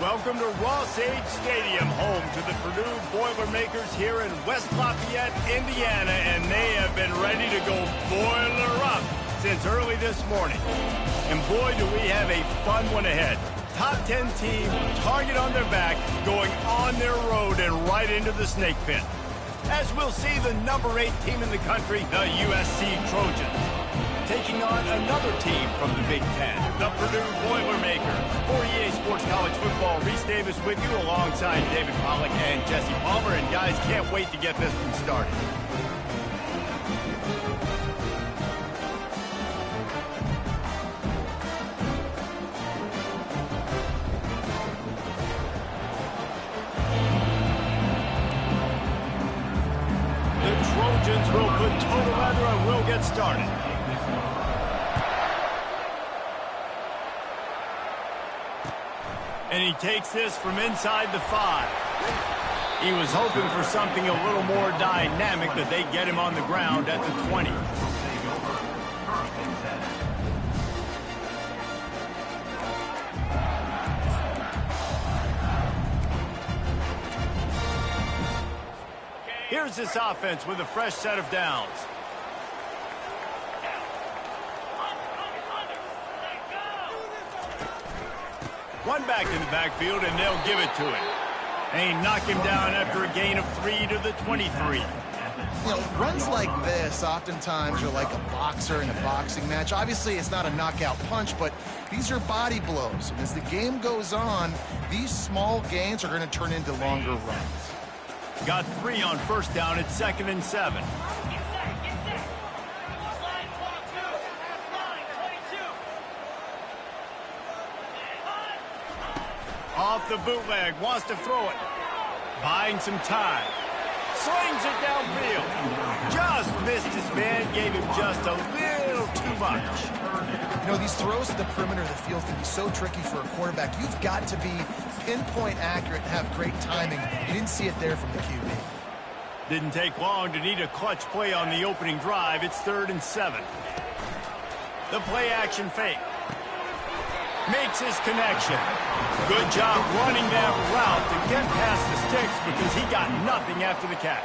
Welcome to Ross-Age Stadium, home to the Purdue Boilermakers here in West Lafayette, Indiana, and they have been ready to go boiler up since early this morning. And boy, do we have a fun one ahead. Top 10 team, target on their back, going on their road and right into the snake pit. As we'll see the number 8 team in the country, the USC Trojans, taking on another team from the Big Ten, the Purdue Boilermakers. For EA Sports College Football, Reese Davis with you alongside David Pollack and Jesse Palmer. And guys, can't wait to get this one started. The Trojans will put total leather and we'll get started. And he takes this from inside the 5. He was hoping for something a little more dynamic, but they get him on the ground at the 20. Here's this offense with a fresh set of downs. One back in the backfield, and they'll give it to him. They knock him down after a gain of 3 to the 23. You know, runs like this oftentimes are like a boxer in a boxing match. Obviously, it's not a knockout punch, but these are body blows. And as the game goes on, these small gains are going to turn into longer runs. Got 3 on first down at 2nd and 7. Off the bootleg, wants to throw it. Buying some time. Slings it downfield. Just missed his man, gave him just a little too much. You know, these throws at the perimeter of the field can be so tricky for a quarterback. You've got to be pinpoint accurate and have great timing. You didn't see it there from the QB. Didn't take long to need a clutch play on the opening drive. It's 3rd and 7. The play action fake. Makes his connection. Good job running that route to get past the sticks because he got nothing after the catch.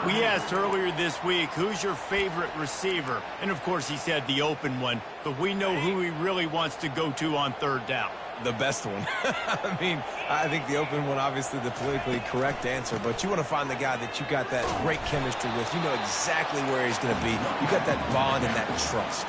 We asked earlier this week, who's your favorite receiver? And of course he said the open one, but we know who he really wants to go to on 3rd down. The best one. I mean, I think the open one, obviously the politically correct answer, but you want to find the guy that you got that great chemistry with. You know exactly where he's going to be. You got that bond and that trust.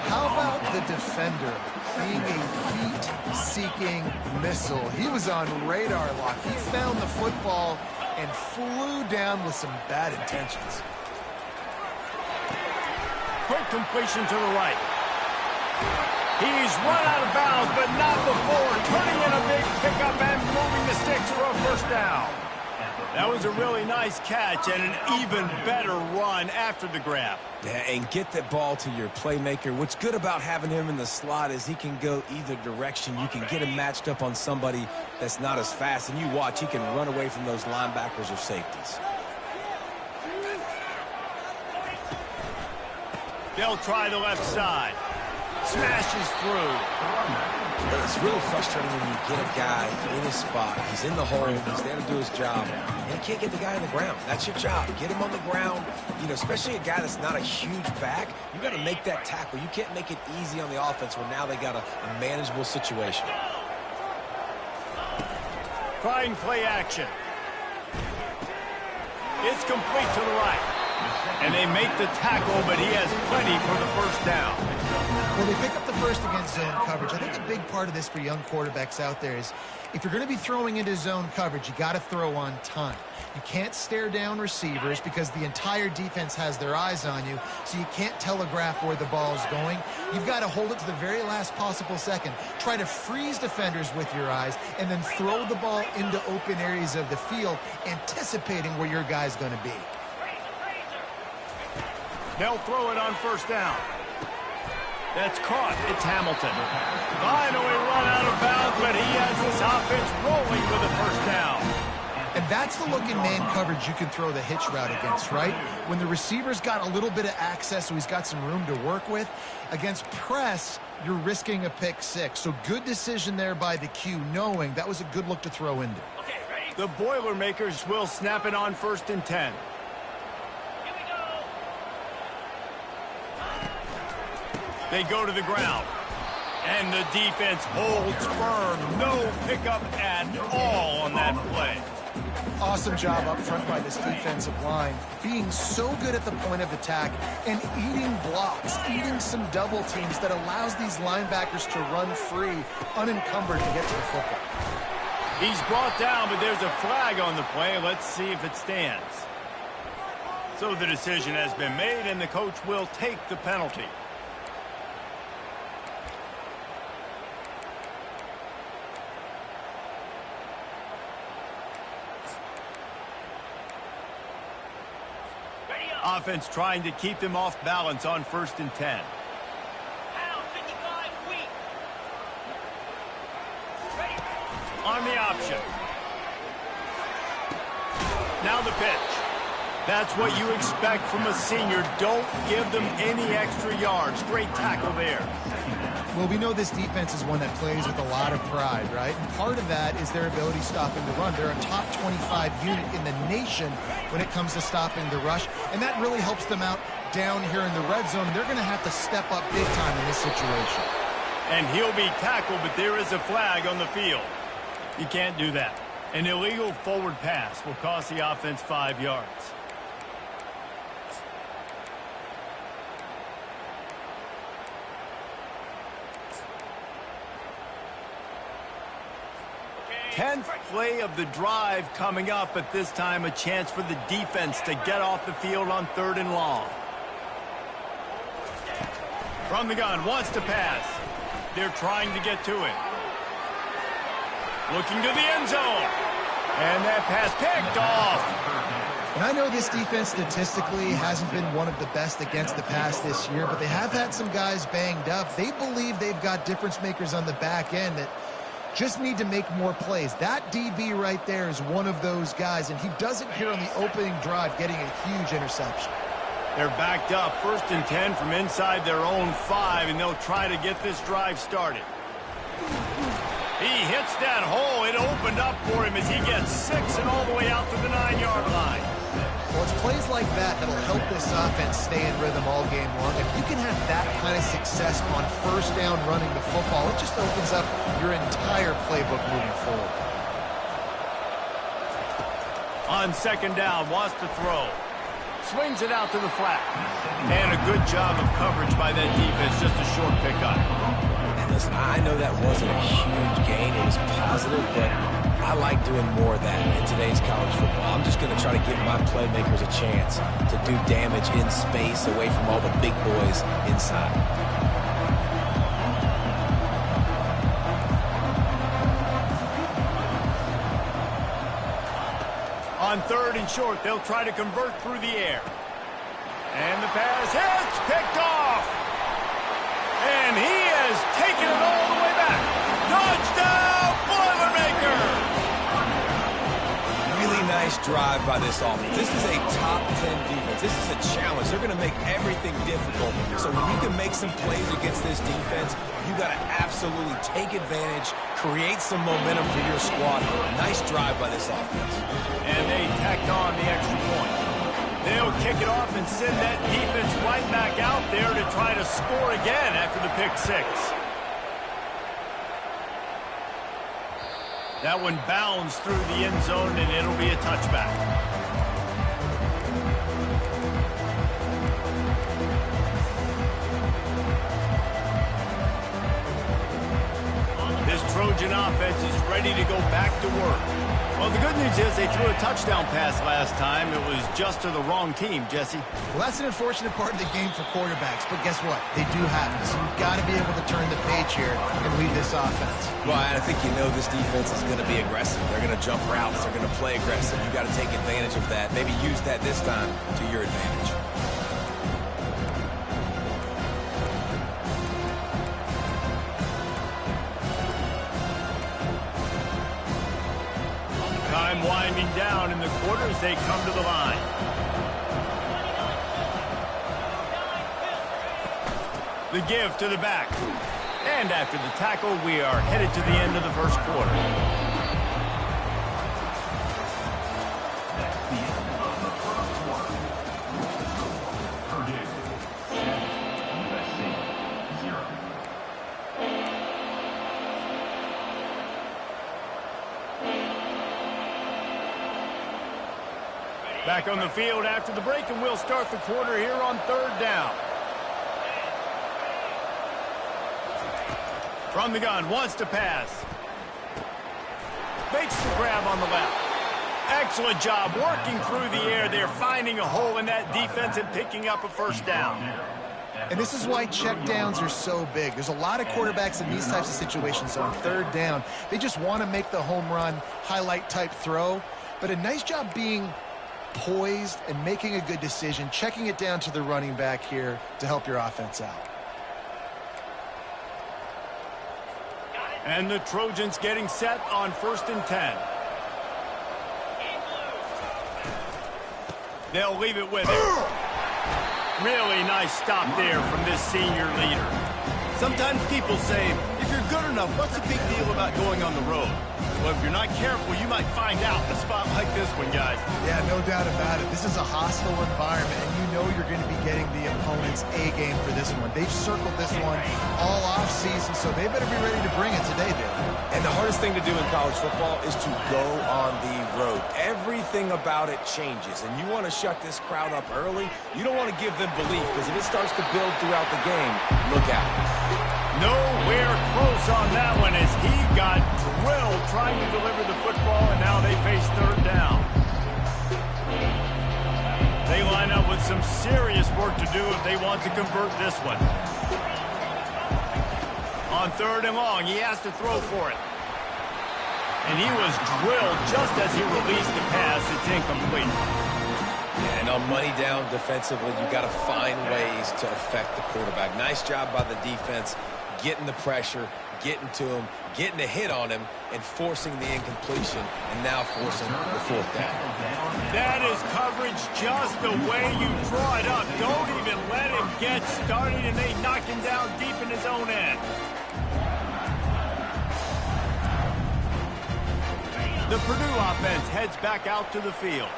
How about the defender being a heat-seeking missile? He was on radar lock. He found the football and flew down with some bad intentions. Quick completion to the right. He's run out of bounds, but not before turning in a big pickup and moving the sticks for a first down. That was a really nice catch and an even better run after the grab. Yeah, and get that ball to your playmaker. What's good about having him in the slot is he can go either direction. You can get him matched up on somebody that's not as fast, and you watch, he can run away from those linebackers or safeties. They'll try the left side. Smashes through. It's really frustrating when you get a guy in his spot. He's in the hole. He's there to do his job. And you can't get the guy on the ground. That's your job. Get him on the ground. You know, especially a guy that's not a huge back. You got to make that tackle. You can't make it easy on the offense when now they got a manageable situation. Trying play action. It's complete to the right. And they make the tackle, but he has plenty for the first down. Well, they pick up the first against zone coverage. I think a big part of this for young quarterbacks out there is if you're going to be throwing into zone coverage, you got to throw on time. You can't stare down receivers because the entire defense has their eyes on you, so you can't telegraph where the ball's going. You've got to hold it to the very last possible second. Try to freeze defenders with your eyes and then throw the ball into open areas of the field, anticipating where your guy's going to be. They'll throw it on first down. That's caught. It's Hamilton. Finally run out of bounds, but he has this offense rolling with a first down. And that's the look in man coverage you can throw the hitch route against, right? When the receiver's got a little bit of access, so he's got some room to work with. Against press, you're risking a pick six. So good decision there by the Q, knowing that was a good look to throw into. The Boilermakers will snap it on 1st and 10. They go to the ground. And the defense holds firm. No pickup at all on that play. Awesome job up front by this defensive line. Being so good at the point of attack and eating blocks, eating some double teams that allows these linebackers to run free, unencumbered to get to the football. He's brought down, but there's a flag on the play. Let's see if it stands. So the decision has been made, and the coach will take the penalty. Offense trying to keep them off balance on 1st and 10. On the option. Now the pitch. That's what you expect from a senior. Don't give them any extra yards. Great tackle there. Well, we know this defense is one that plays with a lot of pride, right? And part of that is their ability stopping the run. They're a top 25 unit in the nation when it comes to stopping the rush, and that really helps them out down here in the red zone. They're going to have to step up big time in this situation. And he'll be tackled, but there is a flag on the field. You can't do that. An illegal forward pass will cost the offense 5 yards. Tenth play of the drive coming up, but this time a chance for the defense to get off the field on 3rd and long. From the gun, wants to pass. They're trying to get to it. Looking to the end zone. And that pass picked off. And I know this defense statistically hasn't been one of the best against the pass this year, but they have had some guys banged up. They believe they've got difference makers on the back end that just need to make more plays. That DB right there is one of those guys, and he does it here on the opening drive, getting a huge interception. They're backed up, 1st and 10 from inside their own 5, and they'll try to get this drive started. He hits that hole. It opened up for him as he gets 6 and all the way out to the 9-yard line. Well, it's plays like that that'll help this offense stay in rhythm all game long. If you can have that kind of success on 1st down running the football, it just opens up your entire playbook moving forward. On 2nd down, wants to throw. Swings it out to the flat. And a good job of coverage by that defense, just a short pickup. And listen, I know that wasn't a huge gain. It was positive, but I like doing more of that in today's college football. I'm just going to try to give my playmakers a chance to do damage in space away from all the big boys inside. On 3rd and short, they'll try to convert through the air. And the pass hits, picked off. And he has taken it all the way back. Touchdown, Boilermakers! Really nice drive by this offense. This is a top 10 defense. This is a challenge. They're going to make everything difficult. So when you can make some plays against this defense, you got to absolutely take advantage, create some momentum for your squad. Nice drive by this offense. And they tacked on the extra point. They'll kick it off and send that defense right back out there to try to score again after the pick 6. That one bounds through the end zone, and it'll be a touchback. This Trojan offense is ready to go back to work. Well, the good news is they threw a touchdown pass last time. It was just to the wrong team, Jesse. Well, that's an unfortunate part of the game for quarterbacks, but guess what? They do happen, so you've got to be able to turn the page here and lead this offense. Well, I think you know this defense is going to be aggressive. They're going to jump routes. They're going to play aggressive. You've got to take advantage of that. Maybe use that this time to your advantage. Time winding down in the quarter as they come to the line. The give to the back. And after the tackle, we are headed to the end of the first quarter. Purdue 10, USC 0. Back on the field after the break, and we'll start the quarter here on third down. From the gun, wants to pass. Makes the grab on the left. Excellent job working through the air there, finding a hole in that defense and picking up a first down. And this is why check downs are so big. There's a lot of quarterbacks in these types of situations on third down. They just want to make the home run, highlight type throw. But a nice job being poised and making a good decision, checking it down to the running back here to help your offense out. And the Trojans getting set on 1st and 10. They'll leave it with him. Really nice stop there from this senior leader. Sometimes people say, if you're good enough, what's the big deal about going on the road? Well, if you're not careful, you might find out a spot like this one, guys. Yeah, no doubt about it. This is a hostile environment, and you know you're going to be getting the opponent's A game for this one. They've circled this one all off season, so they better be ready to bring it today, Dave. And the hardest thing to do in college football is to go on the road. Everything about it changes, and you want to shut this crowd up early. You don't want to give them belief, because if it starts to build throughout the game, look out. Nowhere close on that one as he got drilled trying to deliver the football, and now they face third down. They line up with some serious work to do if they want to convert this one. On 3rd and long, he has to throw for it. And he was drilled just as he released the pass. It's incomplete. And on money down defensively, you got to find ways to affect the quarterback. Nice job by the defense, getting the pressure, getting to him, getting a hit on him, and forcing the incompletion, and now forcing the 4th down. That is coverage just the way you draw it up. Don't even let him get started, and they knock him down deep in his own end. The Purdue offense heads back out to the field.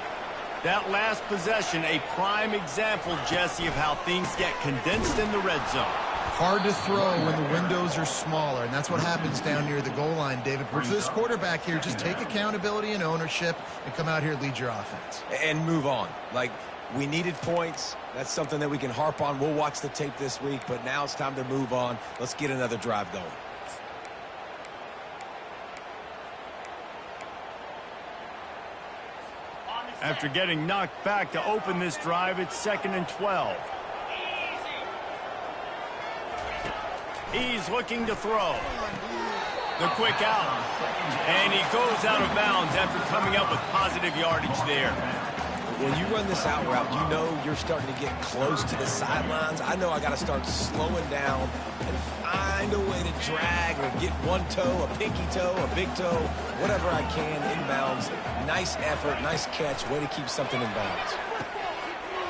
That last possession, a prime example, Jesse, of how things get condensed in the red zone. Hard to throw when the windows are smaller, and that's what happens down near the goal line, David. For this quarterback here, just take accountability and ownership and come out here and lead your offense. And move on. Like, we needed points. That's something that we can harp on. We'll watch the tape this week, but now it's time to move on. Let's get another drive going. After getting knocked back to open this drive, it's 2nd and 12. He's looking to throw. The quick out. And he goes out of bounds after coming up with positive yardage there. When you run this out route, you know you're starting to get close to the sidelines. I know I got to start slowing down and find a way to drag or get one toe, a pinky toe, a big toe, whatever I can inbounds. Nice effort, nice catch, way to keep something in bounds.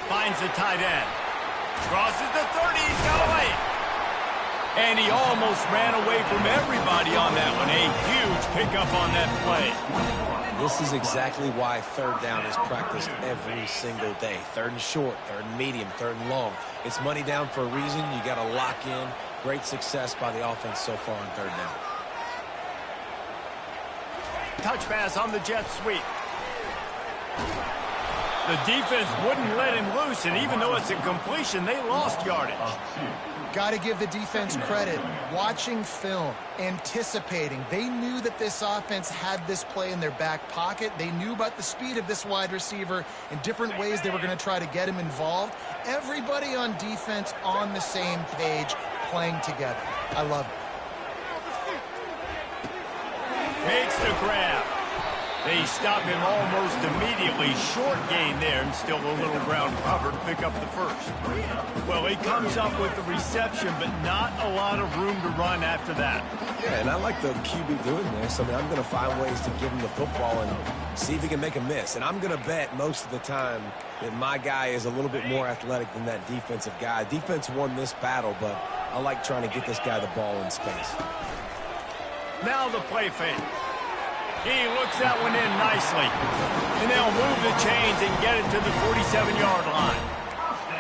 Finds the tight end. Crosses the 30, he's got away. And he almost ran away from everybody on that one. A huge pickup on that play. This is exactly why 3rd down is practiced every single day. 3rd and short, 3rd and medium, 3rd and long. It's money down for a reason. You got to lock in. Great success by the offense so far on 3rd down. Touch pass on the jet sweep. The defense wouldn't let him loose, and even though it's a completion, they lost yardage. Got to give the defense credit. Watching film, anticipating. They knew that this offense had this play in their back pocket. They knew about the speed of this wide receiver and different ways they were going to try to get him involved. Everybody on defense on the same page, playing together. I love it. Makes the grab. They stop him almost immediately. Short gain there, and still a little ground cover to pick up the first. Well, he comes up with the reception, but not a lot of room to run after that. Yeah, and I like the QB doing this. I mean, I'm going to find ways to give him the football and see if he can make a miss. And I'm going to bet most of the time that my guy is a little bit more athletic than that defensive guy. Defense won this battle, but I like trying to get this guy the ball in space. Now the play fake. He looks that one in nicely. And they'll move the chains and get it to the 47-yard line.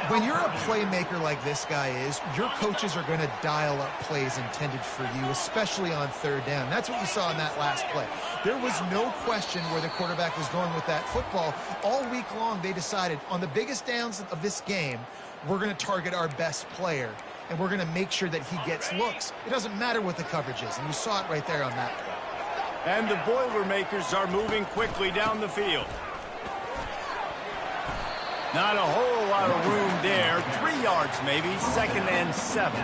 When you're a playmaker like this guy is, your coaches are going to dial up plays intended for you, especially on third down. That's what you saw in that last play. There was no question where the quarterback was going with that football. All week long, they decided on the biggest downs of this game, we're going to target our best player, and we're going to make sure that he gets looks. It doesn't matter what the coverage is, and you saw it right there on that play. And the Boilermakers are moving quickly down the field. Not a whole lot of room there. 3 yards maybe, 2nd and 7.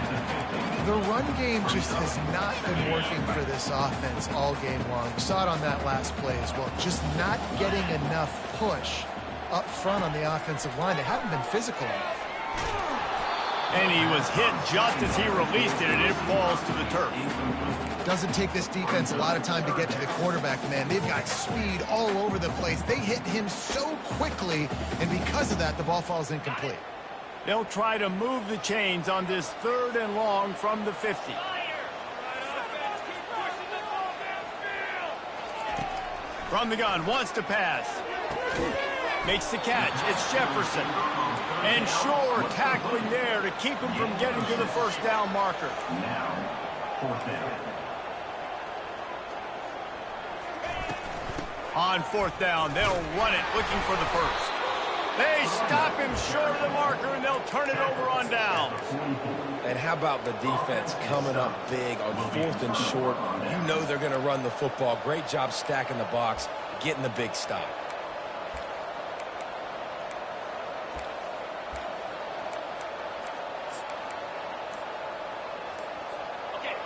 The run game just has not been working for this offense all game long. You saw it on that last play as well. Just not getting enough push up front on the offensive line. They haven't been physical enough. And he was hit just as he released it, and it falls to the turf. Doesn't take this defense a lot of time to get to the quarterback, man. They've got speed all over the place. They hit him so quickly, and because of that, the ball falls incomplete. They'll try to move the chains on this 3rd and long from the 50. From the gun, wants to pass. Makes the catch. It's Jefferson. And Shore tackling there to keep him from getting to the first down marker. Now, 4th down. On 4th down, they'll run it, looking for the first. They stop him short of the marker, and they'll turn it over on downs. And how about the defense coming up big on 4th and short? You know they're going to run the football. Great job stacking the box, getting the big stop.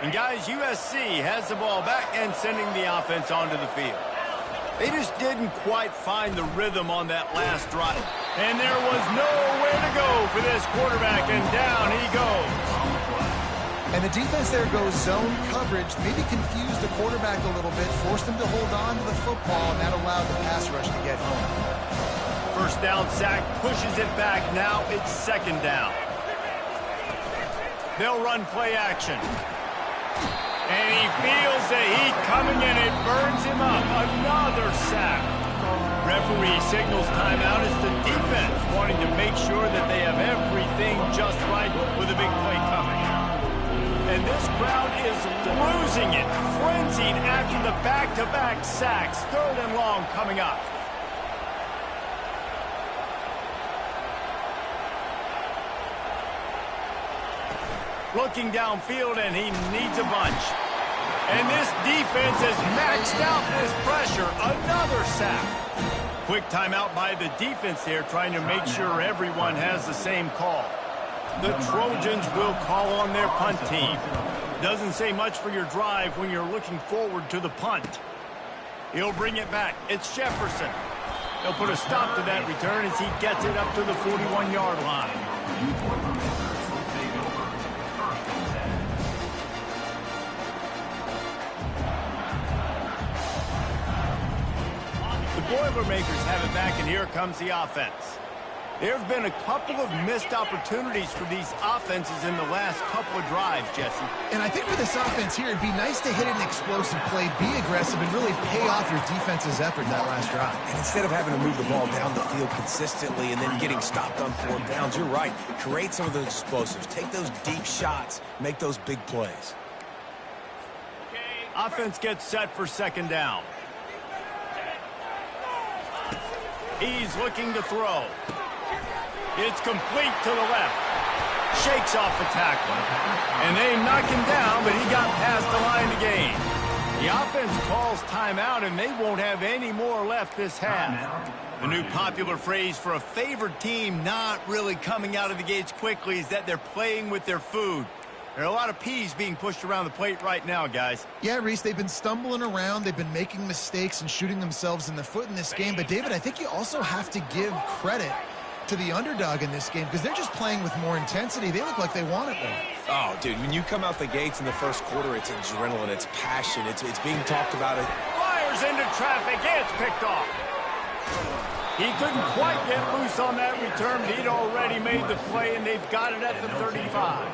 And guys, USC has the ball back and sending the offense onto the field. They just didn't quite find the rhythm on that last drive. And there was nowhere to go for this quarterback, and down he goes. And the defense there goes zone coverage, maybe confused the quarterback a little bit, forced him to hold on to the football, and that allowed the pass rush to get home. First down sack, pushes it back. Now it's 2nd down. They'll run play action. And he feels the heat coming in. It burns him up. Another sack. Referee signals timeout as the defense wanting to make sure that they have everything just right with a big play coming. And this crowd is losing it. Frenzied after the back-to-back sacks. 3rd and long coming up. Looking downfield, and he needs a bunch. And this defense has maxed out this pressure. Another sack. Quick timeout by the defense there, trying to make sure everyone has the same call. The Trojans will call on their punt team. Doesn't say much for your drive when you're looking forward to the punt. He'll bring it back. It's Jefferson. He'll put a stop to that return as he gets it up to the 41-yard line. Boilermakers have it back, and here comes the offense. There have been a couple of missed opportunities for these offenses in the last couple of drives, Jesse. And I think for this offense here, it'd be nice to hit an explosive play, be aggressive, and really pay off your defense's effort that last drive. And instead of having to move the ball down the field consistently and then getting stopped on 4th downs, you're right. Create some of those explosives. Take those deep shots. Make those big plays. Offense gets set for 2nd down. He's looking to throw. It's complete to the left. Shakes off the tackle. And they knock him down, but he got past the line to gain. The offense calls timeout, and they won't have any more left this half. The new popular phrase for a favored team not really coming out of the gates quickly is that they're playing with their food. There are a lot of peas being pushed around the plate right now, guys. Yeah, Reese, they've been stumbling around. They've been making mistakes and shooting themselves in the foot in this game. But, David, I think you also have to give credit to the underdog in this game because they're just playing with more intensity. They look like they want it more. Oh, dude, when you come out the gates in the first quarter, it's adrenaline, it's passion, it's being talked about. Fires into traffic, it's picked off. He couldn't quite get loose on that return, but he'd already made the play, and they've got it at the 35.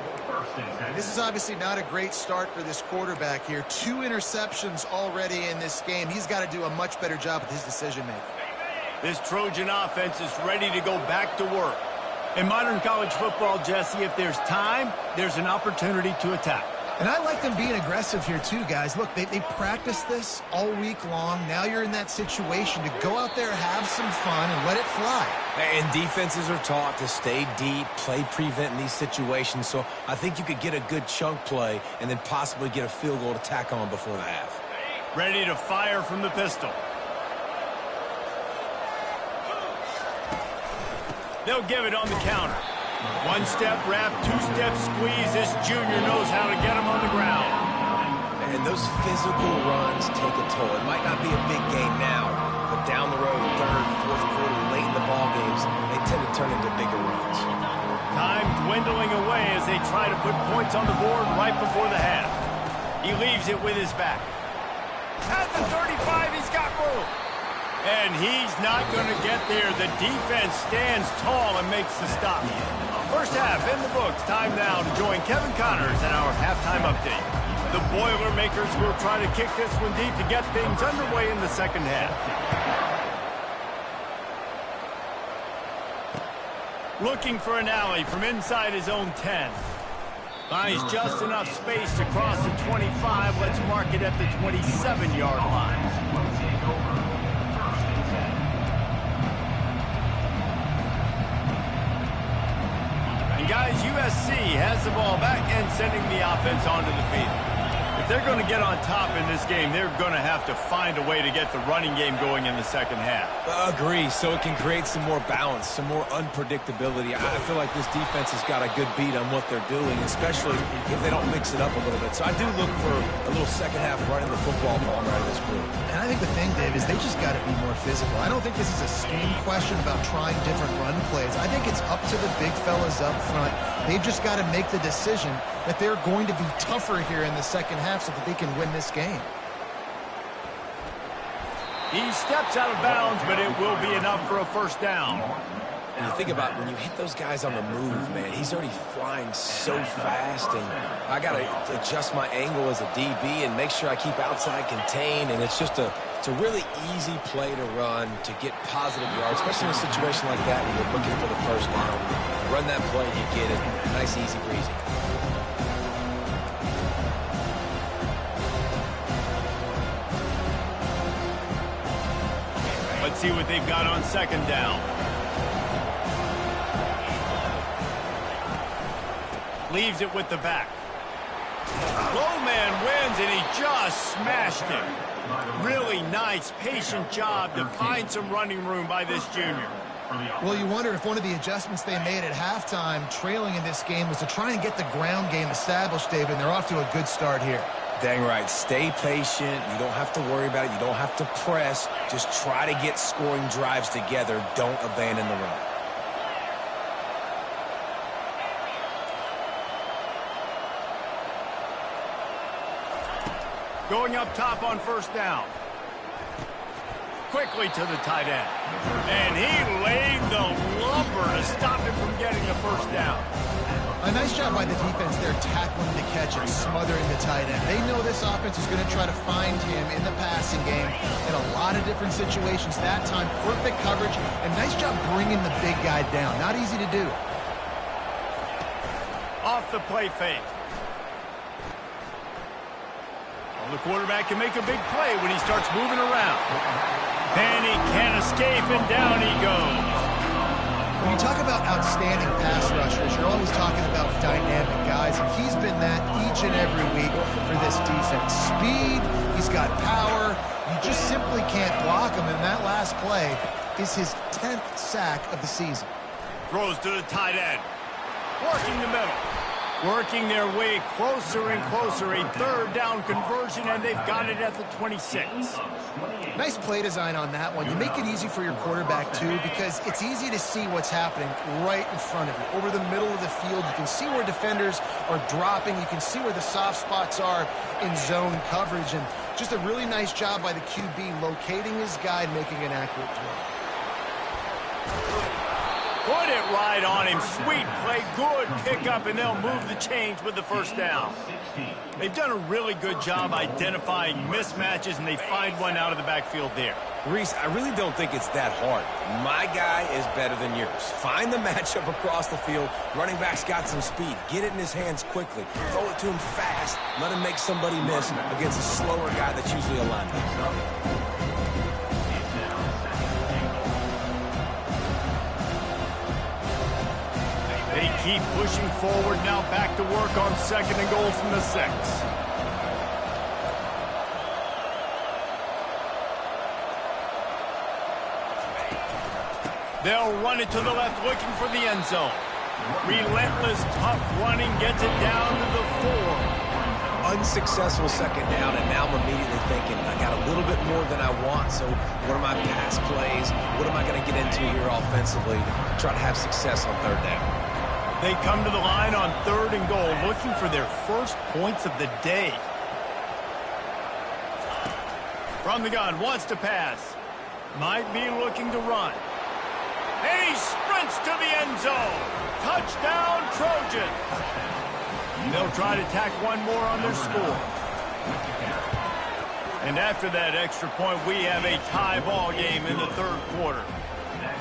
This is obviously not a great start for this quarterback here. 2 interceptions already in this game. He's got to do a much better job with his decision-making. This Trojan offense is ready to go back to work. In modern college football, Jesse, if there's time, there's an opportunity to attack. And I like them being aggressive here too, guys. Look, they practice this all week long. Now you're in that situation to go out there, have some fun, and let it fly. And defenses are taught to stay deep, play prevent in these situations. So I think you could get a good chunk play and then possibly get a field goal to tack on before the half. Ready to fire from the pistol. They'll give it on the counter. 1-step wrap, 2-step squeeze. This junior knows how to get him on the ground. And those physical runs take a toll. It might not be a big game now, but down the road, third, fourth quarter, late in the ball games, they tend to turn into bigger runs. Time dwindling away as they try to put points on the board right before the half. He leaves it with his back. At the 35, he's got room. And he's not going to get there. The defense stands tall and makes the stop. First half in the books. Time now to join Kevin Connors in our halftime update. The Boilermakers will try to kick this one deep to get things underway in the second half. Looking for an alley from inside his own 10. Finds just enough space to cross the 25. Let's mark it at the 27-yard line. Guys, USC has the ball back and sending the offense onto the field. If they're going to get on top in this game, they're going to have to find a way to get the running game going in the second half. Agree, so it can create some more balance, some more unpredictability. I feel like this defense has got a good beat on what they're doing, especially if they don't mix it up a little bit. So I do look for a little second half running the football ball out of this group. And I think the thing, Dave, is they just got to be more physical. I don't think this is a scheme question about trying different run plays. I think it's up to the big fellas up front. They've just got to make the decision that they're going to be tougher here in the second half so that they can win this game. He steps out of bounds, but it will be enough for a first down. And you think about when you hit those guys on the move, man, he's already flying so fast, and I got to adjust my angle as a DB and make sure I keep outside contained, and it's just a really easy play to run to get positive yards, especially in a situation like that when you're looking for the first down. Run that play, you get it. Nice, easy, breezy. Let's see what they've got on second down. Leaves it with the back. Low man wins, and he just smashed him. Really nice, patient job to find some running room by this junior. Well, you wonder if one of the adjustments they made at halftime, trailing in this game, was to try and get the ground game established, David, and they're off to a good start here. Dang right. Stay patient. You don't have to worry about it. You don't have to press. Just try to get scoring drives together. Don't abandon the run. Going up top on first down. Quickly to the tight end. And he laid the lumber to stop him from getting the first down. A nice job by the defense there, tackling the catch and smothering the tight end. They know this offense is going to try to find him in the passing game in a lot of different situations. That time, perfect coverage, and nice job bringing the big guy down. Not easy to do. Off the play fake. Well, the quarterback can make a big play when he starts moving around. And he can't escape, and down he goes. When you talk about outstanding pass rushers, you're always talking about dynamic guys, and he's been that each and every week for this defense. Speed, he's got power, you just simply can't block him, and that last play is his 10th sack of the season. Throws to the tight end. Working the middle. Working their way closer and closer. A third down conversion, and they've got it at the 26. Nice play design on that one. You make it easy for your quarterback, too, because it's easy to see what's happening right in front of you. Over the middle of the field, you can see where defenders are dropping. You can see where the soft spots are in zone coverage. And just a really nice job by the QB locating his guy and making an accurate throw. Put it right on him. Sweet play, good pickup, and they'll move the chains with the first down. They've done a really good job identifying mismatches, and they find one out of the backfield there. Reese, I really don't think it's that hard. My guy is better than yours. Find the matchup across the field. Running back's got some speed. Get it in his hands quickly. Throw it to him fast. Let him make somebody miss against a slower guy that's usually a linebacker. They keep pushing forward now, back to work on 2nd and goal from the 6. They'll run it to the left, looking for the end zone. Relentless, tough running, gets it down to the 4. Unsuccessful 2nd down, and now I'm immediately thinking, I got a little bit more than I want, so what are my pass plays? What am I going to get into here offensively to try to have success on 3rd down? They come to the line on 3rd and goal, looking for their first points of the day. From the gun, wants to pass. Might be looking to run. And he sprints to the end zone. Touchdown, Trojans. They'll try to tack one more on their score. And after that extra point, we have a tie ball game in the 3rd quarter.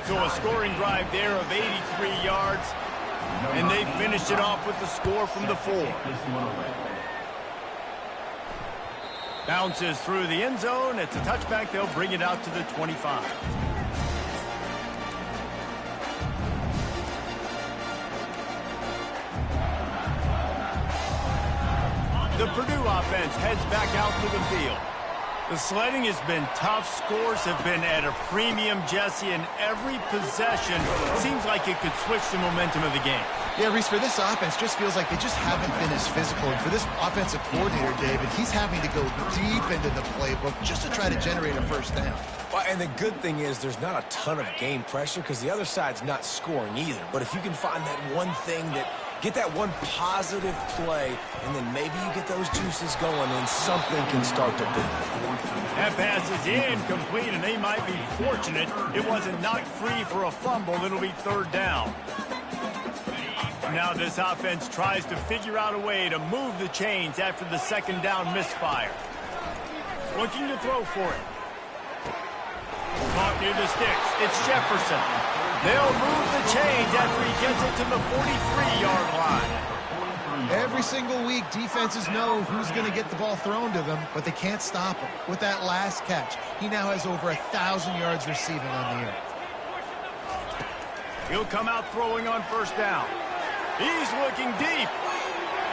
So a scoring drive there of 83 yards. And they finished it off with the score from the 4. Bounces through the end zone. It's a touchback. They'll bring it out to the 25. The Purdue offense heads back out to the field. The sledding has been tough. Scores have been at a premium, Jesse, and every possession seems like it could switch the momentum of the game. Yeah, Reese, for this offense, just feels like they just haven't been as physical. And for this offensive coordinator, David, he's having to go deep into the playbook just to try to generate a first down. Well, and the good thing is there's not a ton of game pressure because the other side's not scoring either. But if you can find that one thing that get that one positive play, and then maybe you get those juices going, and something can start to build. That pass is incomplete, and they might be fortunate it wasn't knocked free for a fumble. It'll be 3rd down. Now this offense tries to figure out a way to move the chains after the 2nd down misfire. Looking to throw for it. Caught near the sticks. It's Jefferson. They'll move the chains after he gets it to the 43-yard line. Every single week, defenses know who's going to get the ball thrown to them, but they can't stop him. With that last catch, he now has over 1,000 yards receiving on the year. He'll come out throwing on 1st down. He's looking deep.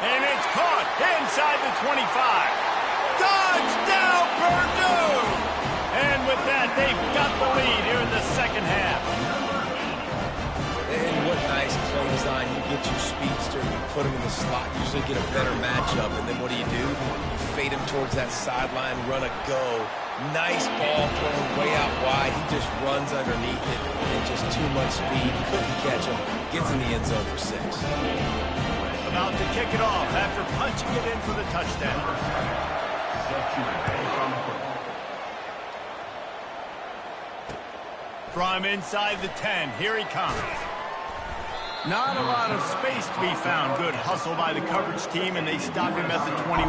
And it's caught inside the 25. Touchdown, Purdue! And with that, they've got the lead here in the 2nd half. And what nice play design. You get your speedster, you put him in the slot, usually get a better matchup, and then what do? You fade him towards that sideline, run a go. Nice ball thrown way out wide. He just runs underneath it, and just too much speed. Couldn't catch him. Gets in the end zone for 6. About to kick it off after punching it in for the touchdown. From inside the 10, here he comes. Not a lot of space to be found. Good hustle by the coverage team, and they stop him at the 21.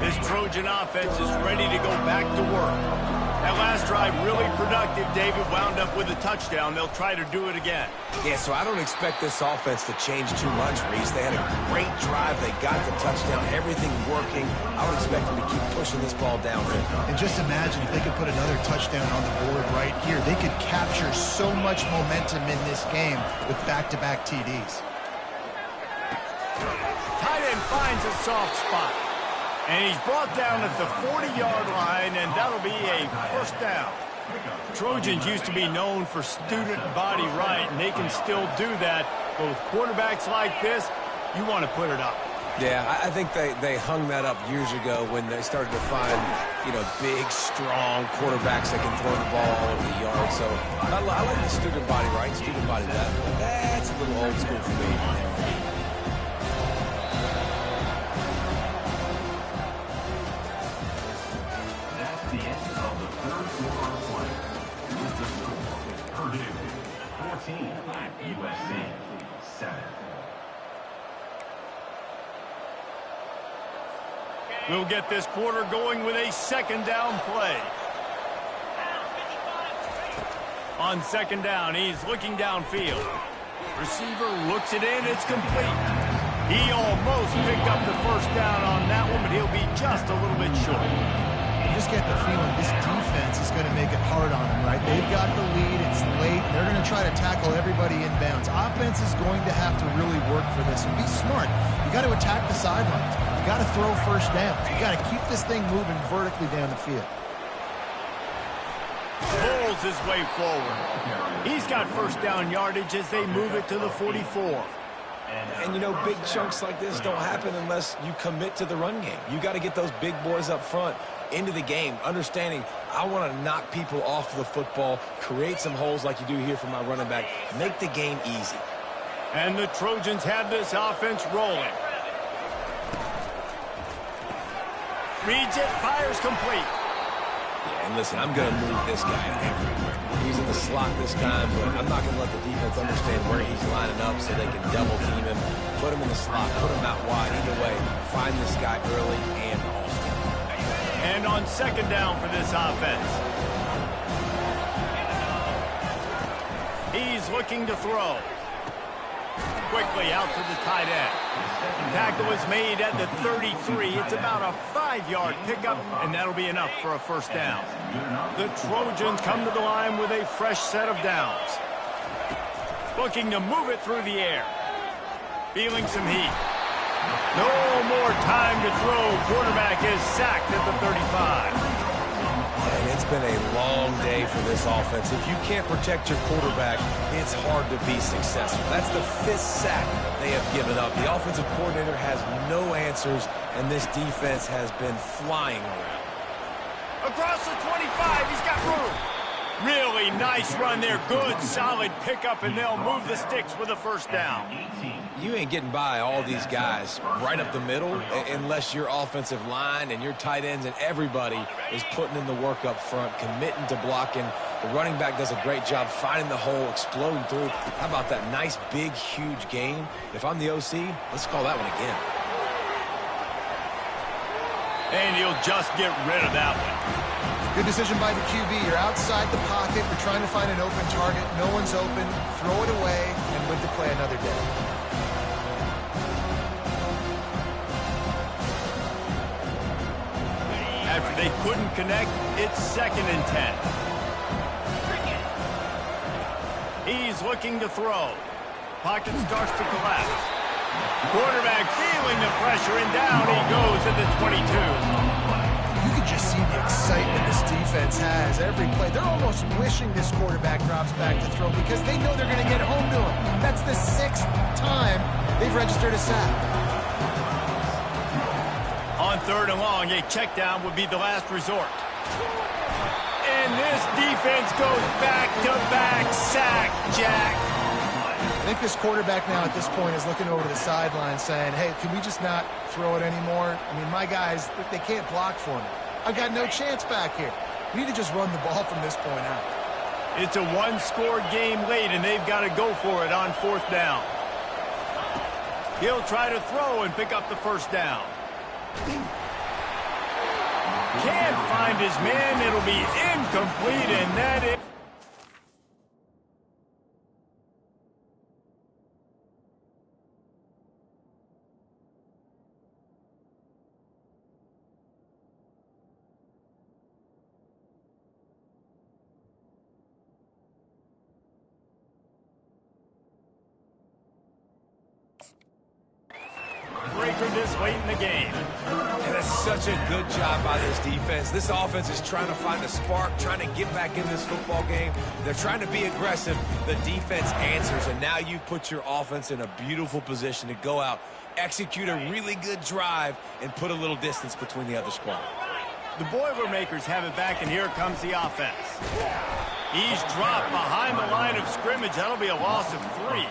This Trojan offense is ready to go back to work. That last drive really productive. David wound up with a touchdown. They'll try to do it again. Yeah, so I don't expect this offense to change too much, Reese. They had a great drive. They got the touchdown. Everything working. I would expect them to keep pushing this ball downhill. And just imagine if they could put another touchdown on the board right here. They could capture so much momentum in this game with back-to-back TDs. Tight end finds a soft spot. And he's brought down at the 40-yard line, and that'll be a first down. Trojans used to be known for student body right, and they can still do that. But with quarterbacks like this, you want to put it up. Yeah, I think they hung that up years ago when they started to find, big, strong quarterbacks that can throw the ball all over the yard. So I like the student body right, student body left. That's a little old school for me. That's the end of the third quarter of play. With the score, Purdue 14, USC 7. We'll get this quarter going with a second down play. On second down, he's looking downfield. Receiver looks it in, it's complete. He almost picked up the first down on that one, but he'll be just a little bit short. You just get the feeling this defense is going to make it hard on them, right? They've got the lead, it's late, and they're going to try to tackle everybody inbounds. Offense is going to have to really work for this and be smart. You got to attack the sidelines. You got to throw first down. You got to keep this thing moving vertically down the field. Pulls his way forward. He's got first down yardage as they move it to the 44. And, big chunks like this don't happen unless you commit to the run game. You got to get those big boys up front into the game, understanding I want to knock people off the football, create some holes like you do here for my running back, make the game easy. And the Trojans have this offense rolling. Reads it, fires complete. Yeah, and listen, I'm going to move this guy everywhere. He's in the slot this time, but I'm not going to let the defense understand where he's lining up so they can double team him, put him in the slot, put him out wide. Either way, find this guy early and often. And on second down for this offense. He's looking to throw. Quickly out to the tight end. Tackle is made at the 33. It's about a 5-yard pickup, and that'll be enough for a first down. The Trojans come to the line with a fresh set of downs. Looking to move it through the air. Feeling some heat. No more time to throw. Quarterback is sacked at the 35. And it's been a long day for this offense. If you can't protect your quarterback, it's hard to be successful. That's the 5th sack they have given up. The offensive coordinator has no answers, and this defense has been flying around. Across the 25, he's got room. Really nice run there. Good, solid pickup, and they'll move the sticks with a first down. You ain't getting by all these guys right up the middle unless your offensive line and your tight ends and everybody is putting in the work up front, committing to blocking. The running back does a great job finding the hole, exploding through. How about that nice, big, huge gain? If I'm the OC, let's call that one again. And he'll just get rid of that one. Good decision by the QB. You're outside the pocket. You're trying to find an open target. No one's open. Throw it away and live to play another day. After they couldn't connect, it's 2nd and 10. He's looking to throw. Pocket starts to collapse. Quarterback feeling the pressure, and down he goes at the 22. You can just see the excitement this defense has every play. They're almost wishing this quarterback drops back to throw because they know they're going to get home to him. That's the 6th time they've registered a sack. On 3rd and long, a check down would be the last resort. And this defense goes back-to-back sack, Jack. I think this quarterback now at this point is looking over to the sideline saying, hey, can we just not throw it anymore? I mean, my guys, they can't block for me. I've got no chance back here. We need to just run the ball from this point out. It's a one-score game late, and they've got to go for it on 4th down. He'll try to throw and pick up the first down. Can't find his man. It'll be incomplete, and that is... Breaker this pass late in the game. And it's such a good job by this defense. This offense is trying to find a spark, trying to get back in this football game. They're trying to be aggressive. The defense answers, and now you put your offense in a beautiful position to go out, execute a really good drive, and put a little distance between the other squad. The Boilermakers have it back, and here comes the offense. He's dropped behind the line of scrimmage. That'll be a loss of 3.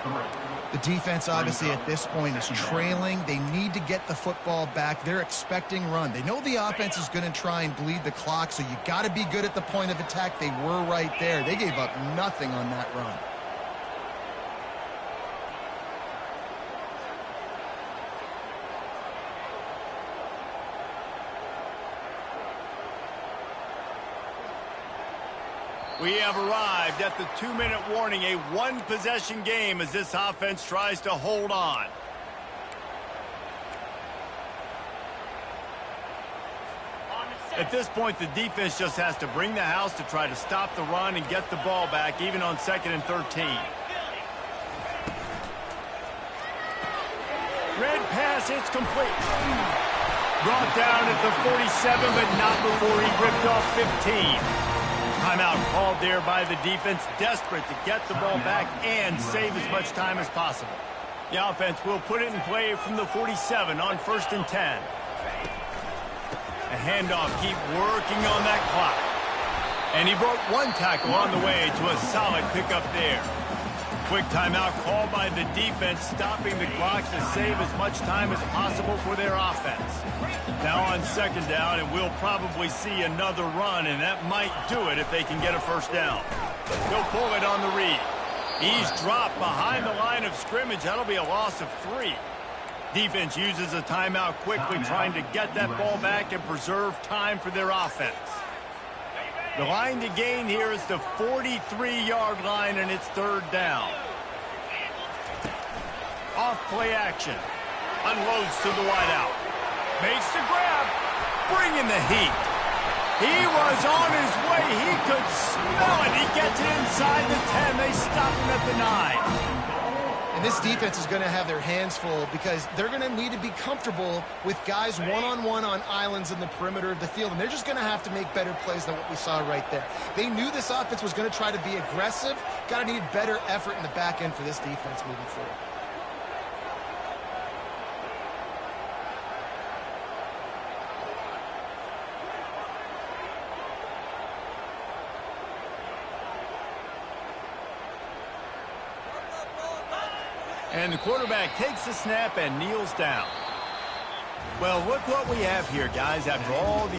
The defense, obviously, at this point is trailing. They need to get the football back. They're expecting run. They know the offense is going to try and bleed the clock, so you got to be good at the point of attack. They were right there. They gave up nothing on that run. We have arrived at the 2-minute warning, a one-possession game as this offense tries to hold on. At this point, the defense just has to bring the house to try to stop the run and get the ball back, even on 2nd and 13. Red pass, it's complete. Brought down at the 47, but not before he ripped off 15. Timeout called there by the defense, desperate to get the ball back and save as much time as possible. The offense will put it in play from the 47 on 1st and 10. The handoff, keep working on that clock. And he broke one tackle on the way to a solid pickup there. Quick timeout called by the defense, stopping the clock to save as much time as possible for their offense. Now on 2nd down, and we'll probably see another run, and that might do it if they can get a 1st down. He'll pull it on the read. He's dropped behind the line of scrimmage. That'll be a loss of 3. Defense uses a timeout quickly, trying to get that ball back and preserve time for their offense. The line to gain here is the 43-yard line, and it's 3rd down. Off play action. Unloads to the wideout. Makes the grab. Bringing the heat. He was on his way. He could smell it. He gets it inside the 10. They stop him at the 9. And this defense is going to have their hands full because they're going to need to be comfortable with guys one-on-one on islands in the perimeter of the field. And they're just going to have to make better plays than what we saw right there. They knew this offense was going to try to be aggressive. Got to need better effort in the back end for this defense moving forward. And the quarterback takes the snap and kneels down. Well, look what we have here, guys. After all the